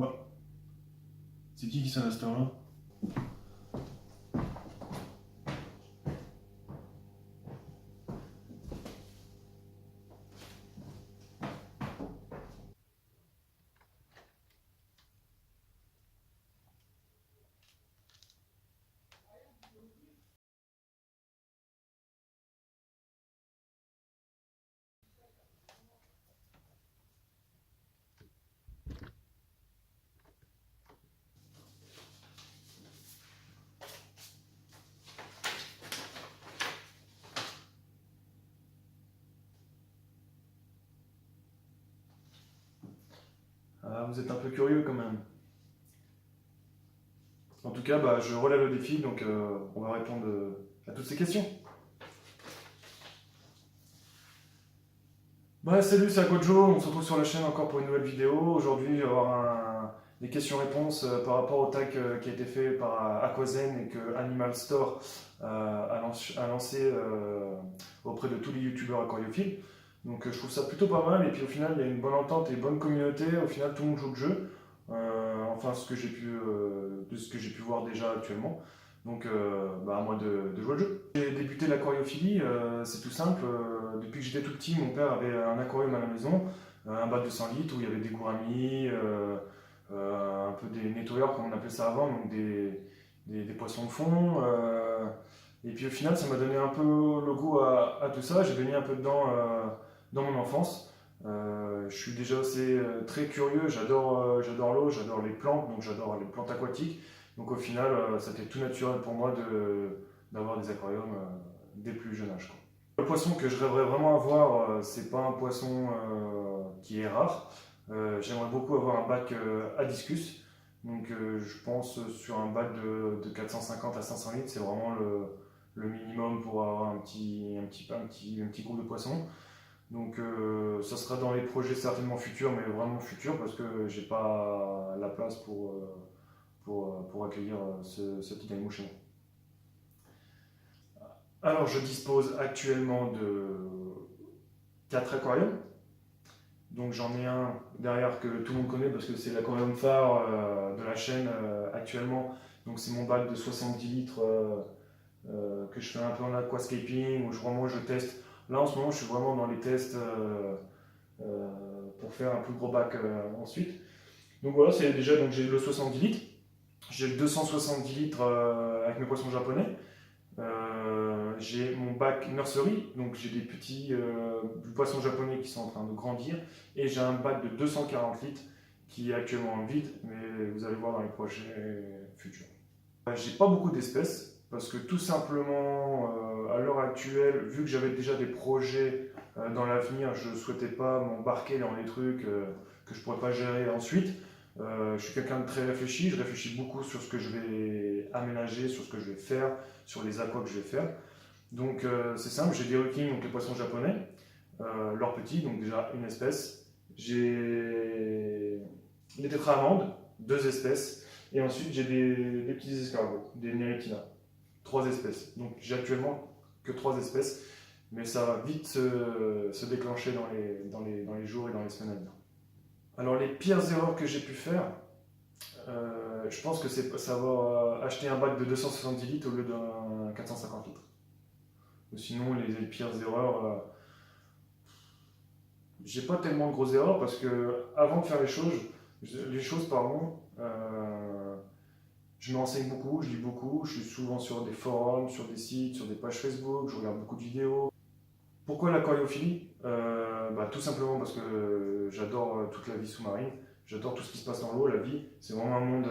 Bah, c'est qui sonne à cette heure-là? Ah, vous êtes un peu curieux quand même. En tout cas, bah, je relève le défi, donc on va répondre à toutes ces questions. Bah, salut, c'est Akojo, on se retrouve sur la chaîne encore pour une nouvelle vidéo. Aujourd'hui, il va y avoir des questions-réponses par rapport au tag qui a été fait par Aquazen et que Animal Store a lancé auprès de tous les youtubeurs aquariophiles. Donc je trouve ça plutôt pas mal, et puis au final, il y a une bonne entente et une bonne communauté. Au final, tout le monde joue le jeu. Enfin, de ce que j'ai pu voir déjà actuellement. Donc, bah, à moi de jouer le jeu. J'ai débuté l'aquariophilie, c'est tout simple. Depuis que j'étais tout petit, mon père avait un aquarium à la maison, un bac de 100 litres où il y avait des gouramis, un peu des nettoyeurs comme on appelait ça avant, donc des poissons de fond. Et puis au final, ça m'a donné un peu le goût à tout ça. J'ai baigné un peu dedans dans mon enfance. Je suis déjà assez très curieux, j'adore l'eau, j'adore les plantes, donc j'adore les plantes aquatiques. Donc au final, c'était tout naturel pour moi d'avoir des aquariums dès le plus jeune âge, quoi. Le poisson que je rêverais vraiment avoir, c'est pas un poisson qui est rare. J'aimerais beaucoup avoir un bac à discus. Donc je pense sur un bac de 450 à 500 litres, c'est vraiment le minimum pour avoir un petit groupe de poissons. Donc ça sera dans les projets certainement futurs, mais vraiment futurs, parce que j'ai pas la place pour accueillir ce petit animal chez moi. Alors je dispose actuellement de 4 aquariums. Donc j'en ai un derrière que tout le monde connaît parce que c'est l'aquarium phare de la chaîne actuellement. Donc c'est mon bac de 70 litres que je fais un peu en aquascaping, où vraiment je teste. Là en ce moment je suis vraiment dans les tests euh, pour faire un plus gros bac ensuite. Donc voilà, c'est déjà, donc j'ai le 70 litres, j'ai le 270 litres avec mes poissons japonais. J'ai mon bac nursery, donc j'ai des petits poissons japonais qui sont en train de grandir, et j'ai un bac de 240 litres qui est actuellement vide, mais vous allez voir dans les projets futurs. J'ai pas beaucoup d'espèces parce que tout simplement à l'heure actuelle, vu que j'avais déjà des projets dans l'avenir, je ne souhaitais pas m'embarquer dans des trucs que je pourrais pas gérer ensuite. Je suis quelqu'un de très réfléchi, je réfléchis beaucoup sur ce que je vais aménager, sur ce que je vais faire, sur les aquas que je vais faire. Donc c'est simple, j'ai des requins, donc les poissons japonais, leurs petits, donc déjà une espèce. J'ai les tétraamandes, deux espèces. Et ensuite j'ai des petits escargots, des Neretina, trois espèces. Donc j'ai actuellement que trois espèces, mais ça va vite se déclencher dans les jours et dans les semaines à venir. Alors les pires erreurs que j'ai pu faire, je pense que c'est savoir acheter un bac de 270 litres au lieu d'un 450 litres. Ou sinon, les pires erreurs, j'ai pas tellement de grosses erreurs parce que avant de faire les choses pardon, je me renseigne beaucoup, je lis beaucoup, je suis souvent sur des forums, sur des sites, sur des pages Facebook, je regarde beaucoup de vidéos. Pourquoi l'aquariophilie bah, tout simplement parce que j'adore toute la vie sous-marine, j'adore tout ce qui se passe dans l'eau, la vie. C'est vraiment un monde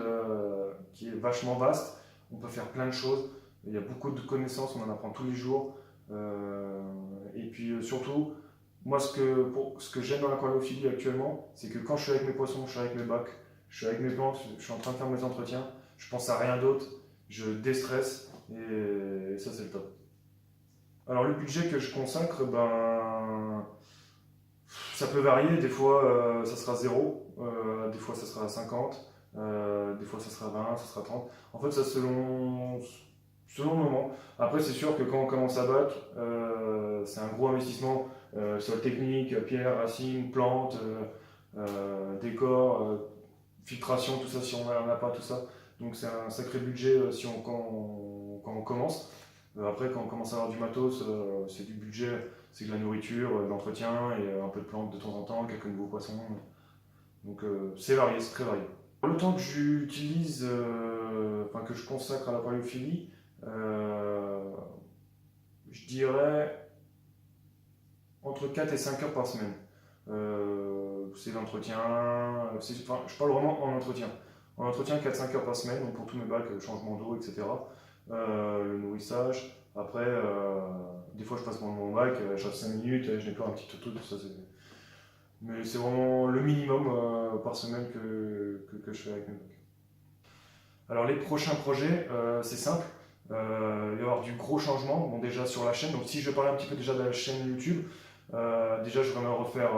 qui est vachement vaste, on peut faire plein de choses, il y a beaucoup de connaissances, on en apprend tous les jours. Et puis surtout, moi ce que j'aime dans l'aquariophilie actuellement, c'est que quand je suis avec mes poissons, je suis avec mes bacs, je suis avec mes plantes, je suis en train de faire mes entretiens, je pense à rien d'autre, je déstresse et ça c'est le top. Alors le budget que je consacre, ben, ça peut varier, des fois ça sera 0, des fois ça sera 50, des fois ça sera 20, ça sera 30. En fait, ça selon le moment. Après, c'est sûr que quand on commence à bac, c'est un gros investissement sur la technique, pierre, racines, plantes, décor. filtration, tout ça, si on n'en a pas, tout ça. Donc c'est un sacré budget si quand on commence. Après, quand on commence à avoir du matos, c'est du budget, c'est de la nourriture, de l'entretien et un peu de plantes de temps en temps, quelques nouveaux poissons. Donc c'est varié, c'est très varié. Le temps que j'utilise, enfin que je consacre à l'aquariophilie, je dirais entre 4 et 5 heures par semaine. C'est l'entretien, enfin, je parle vraiment en entretien. En entretien, 4-5 heures par semaine, donc pour tous mes bacs, changement d'eau, etc. Le nourrissage. Après, des fois je passe mon bac, je reste 5 minutes, je nettoie un petit truc, ça c'est. Mais c'est vraiment le minimum par semaine que je fais avec mes bacs. Alors les prochains projets, c'est simple. Il va y avoir du gros changement, bon, déjà sur la chaîne. Donc si je parlais un petit peu déjà de la chaîne YouTube, déjà je voudrais refaire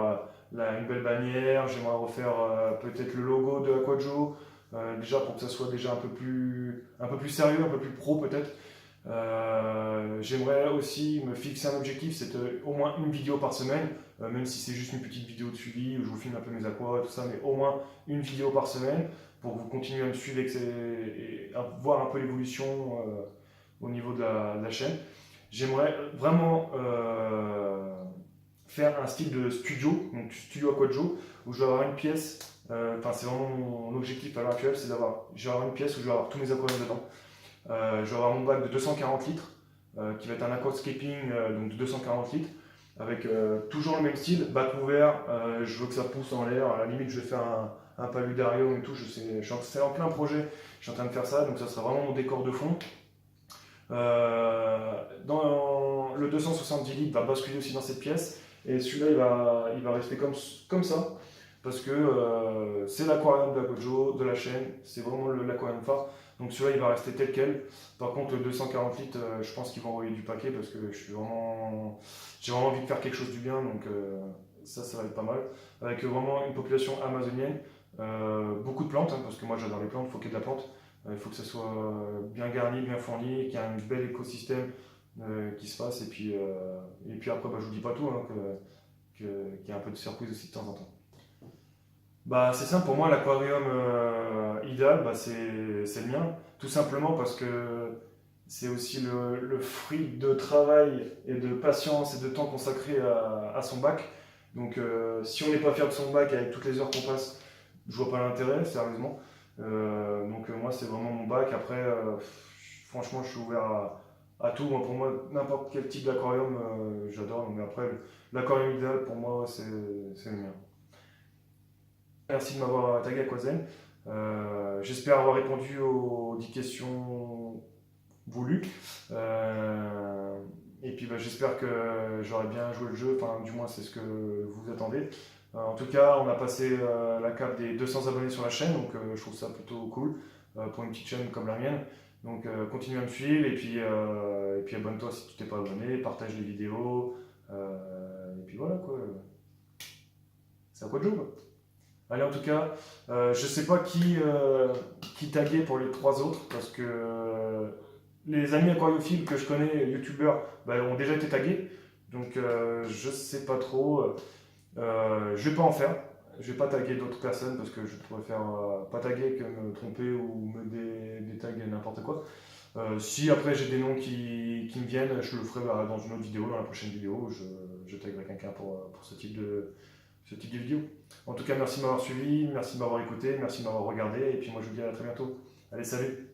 une belle bannière, j'aimerais refaire peut-être le logo de Aquajo, déjà pour que ça soit déjà un peu plus sérieux, un peu plus pro peut-être. J'aimerais aussi me fixer un objectif, c'est au moins une vidéo par semaine, même si c'est juste une petite vidéo de suivi où je vous filme un peu mes aquas et tout ça, mais au moins une vidéo par semaine pour que vous continuez à me suivre et à voir un peu l'évolution au niveau de la chaîne. J'aimerais vraiment faire un style de studio, donc studio Aquajo, où je vais avoir une pièce, enfin c'est vraiment mon objectif à l'heure actuelle, c'est je vais avoir une pièce où je vais avoir tous mes aquariums dedans. Je vais avoir mon bac de 240 litres, qui va être un aquascaping donc de 240 litres, avec toujours le même style, bac ouvert, je veux que ça pousse en l'air, à la limite je vais faire un paludarium et tout, c'est en plein projet, je suis en train de faire ça, donc ça sera vraiment mon décor de fond. Dans le 270 litres va basculer aussi dans cette pièce, et celui-là il va rester comme ça, parce que c'est l'aquarium de l'Aquajo, de la chaîne, c'est vraiment l'aquarium phare. Donc celui-là il va rester tel quel. Par contre le 240 litres, je pense qu'ils vont envoyer du paquet parce que j'ai vraiment envie de faire quelque chose du bien, donc ça va être pas mal. Avec vraiment une population amazonienne, beaucoup de plantes, hein, parce que moi j'adore les plantes, il faut qu'il y ait de la plante. Il faut que ça soit bien garni, bien fourni, qu'il y ait un bel écosystème qui se fasse. Et puis après, je vous dis pas tout, hein, qu'il y ait un peu de surprise aussi de temps en temps. Bah, c'est simple, pour moi, l'aquarium idéal, c'est le mien. Tout simplement parce que c'est aussi le fruit de travail et de patience et de temps consacré à son bac. Donc, si on n'est pas fier de son bac avec toutes les heures qu'on passe, je vois pas l'intérêt, sérieusement. Donc, moi, c'est vraiment mon bac. Après, franchement, je suis ouvert à tout. Pour moi, n'importe quel type d'aquarium, j'adore. Mais après, l'aquarium idéal, pour moi, c'est le mien. Merci de m'avoir tagué Aquazen. J'espère avoir répondu aux 10 questions voulues. Et puis j'espère que j'aurai bien joué le jeu, enfin du moins c'est ce que vous attendez. En tout cas, on a passé la cape des 200 abonnés sur la chaîne, donc je trouve ça plutôt cool pour une petite chaîne comme la mienne. Donc continue à me suivre et puis abonne-toi si tu t'es pas abonné, partage les vidéos. Et puis voilà quoi. C'est à quoi de jouer quoi. Allez, en tout cas, je sais pas qui taguer pour les 3 autres, parce que les amis aquariophiles que je connais, youtubeurs, ont déjà été tagués. Donc je sais pas trop. Je vais pas en faire. Je vais pas taguer d'autres personnes parce que je préfère pas taguer que me tromper ou me détaguer n'importe quoi. Si après j'ai des noms qui me viennent, je le ferai dans une autre vidéo, dans la prochaine vidéo. Je taguerai quelqu'un pour ce type de vidéo. En tout cas, merci de m'avoir suivi, merci de m'avoir écouté, merci de m'avoir regardé, et puis moi je vous dis à très bientôt. Allez, salut!